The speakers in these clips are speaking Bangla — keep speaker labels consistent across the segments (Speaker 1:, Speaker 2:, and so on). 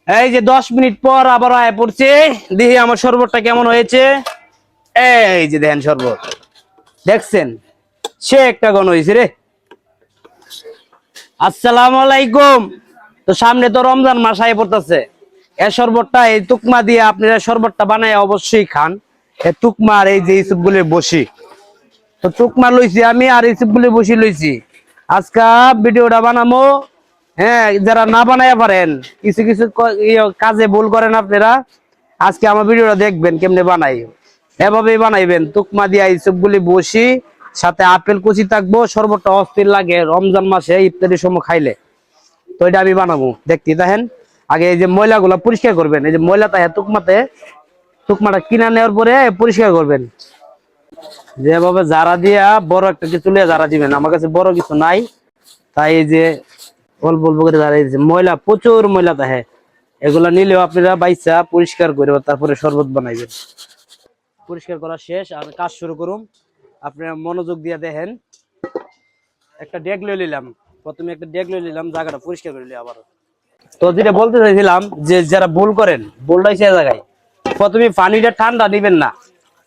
Speaker 1: এই যে 10 মিনিট পর আবার আয় পড়ছে, দেখি আমার শরবতটা কেমন হয়েছে। এই যে দেখেন শরবত, দেখছেন সে একটা গণ হয়েছে রে। আসসালামু আলাইকুম। তো সামনে তো রমজান মাস আয় পড়তেছে, এই শরবতটা এই তুকমা দিয়ে আপনারা শরবতটা বানায় অবশ্যই খান। এই তুকমার এই যে ইসুপগুলির বসি, তো তুকমা লইছি আমি আর ইসুপগুলি বসি লইছি। আজকা ভিডিওটা বানামো। হ্যাঁ, যারা না বানায় পারেন, কিছু কিছু কাজে ভুল করেন আপনারা, আজকে আমার ভিডিওটা দেখবেন কেমনে বানাই। এভাবেই বানাইবেন, তুকমা দিয়া ইসবগুলি বসি, সাথে আপেল কুচি থাকবো। শরবতটা অস্থির লাগে রমজান মাসে ইফতারির সময় খাইলে। তো এটা আমি বানাবো, দেখতে দেখেন। আগে এই যে ময়লাগুলা পরিষ্কার করবেন, এই যে ময়লা থাকে তুকমাতে, তুকমাটা কিনা নেওয়ার পরে পরিষ্কার করবেন। যেভাবে জারা দিয়া বড় একটা কিছু লিয়ে জারা দিবেন, আমার কাছে বড় কিছু নাই, তাই এই যে অল্প অল্প করে জারা দিয়েছে। ময়লা, প্রচুর ময়লা থাকে, এগুলা নিলেও আপনারা বাইসা পরিষ্কার করে তারপরে শরবত বানাইবেন। পরিষ্কার করা শেষ, আর কাজ শুরু করুন। আপনারা মনোযোগ দিয়ে দেখেন। একটা ডেক লয়ে নিলাম, প্রথমে একটা ডেক লয়ে নিলাম, জায়গাটা পরিষ্কার করে নিলাম আবার। তো যেটা বলতে চাইছিলাম, যে যারা ভুল করেন, ভুলটা সে জায়গায় প্রথমে পানিটা ঠান্ডা নিবেন না,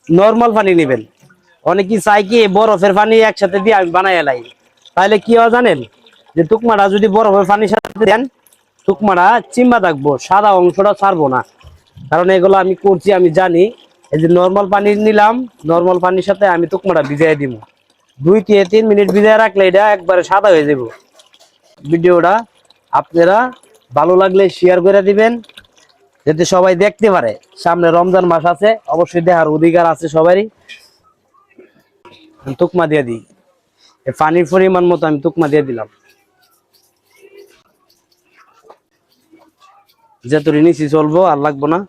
Speaker 1: নর্মাল পানি নিবেন। অনেকেই চাই কি বরফের পানি একসাথে দিয়ে আমি বানাই এলাই, তাহলে কি হয় জানেন, যে তুকমাটা যদি বরফের পানির সাথে দেন, তুকমাটা চিম্বা থাকবো, সাদা অংশটা ছাড়বো না। কারণ এগুলো আমি করছি, আমি জানি। এই যে নর্মাল পানি নিলাম, নর্মাল পানির সাথে আমি তুকমাটা ভিজাই দিব। 2 থেকে 3 মিনিট ভিজাই রাখলে এটা একবারে সাদা হয়ে যাব। ভিডিওটা আপনারা ভালো লাগলে শেয়ার করে দিবেন, যাতে সবাই দেখতে পারে। সামনে রমজান মাস আছে, অবশ্যই দেখার অধিকার আছে সবারই। তুকমা দিয়ে দিই, পানির পরিমাণ মতো আমি তুকমা দিয়ে দিলাম। যেহেতু নিচি চলবো, আর লাগবো না।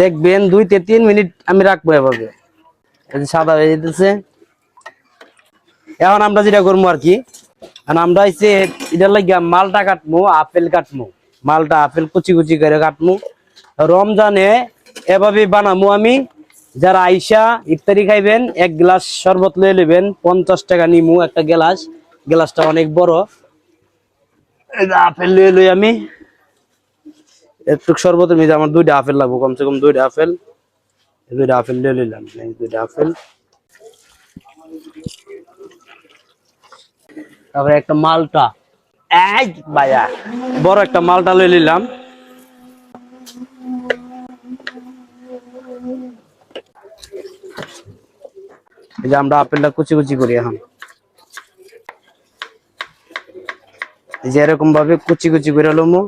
Speaker 1: দেখবেন 2 থেকে 3 মিনিট আমি রাখবো এভাবে, সাদা হয়ে যেতেছে। এখন আমরা যেটা করবো আর কি, আমরা হচ্ছে এটার লাগিয়া মালটা কাটবো, আপেল কাটবো। মালটা আপেল কুচি কুচি করে কাটবো। রমজানে এভাবে বানাবো আমি। যারা আইসা ইফতারি খাইবেন, 1 গ্লাস শরবত লয়ে নেবেন, 50 টাকা নিমু একটা গ্লাস। গ্লাসটা অনেক বড়। আপেল লয়ে লই আমি, একটু শরবতের মধ্যে আমার 2টা আপেল লাগবো, কমসে কম 2টা আপেল। 2টা আপেল লয়ে নিলাম, 2টা আপেল। তারপরে একটা মালটা, এই ভাইয়া বড় একটা মালটা লয়ে নিলাম। এই যে আমরা আপেলটা কুচি কুচি করি এখন, এই যে এরকম ভাবে কুচি কুচি করে লমু।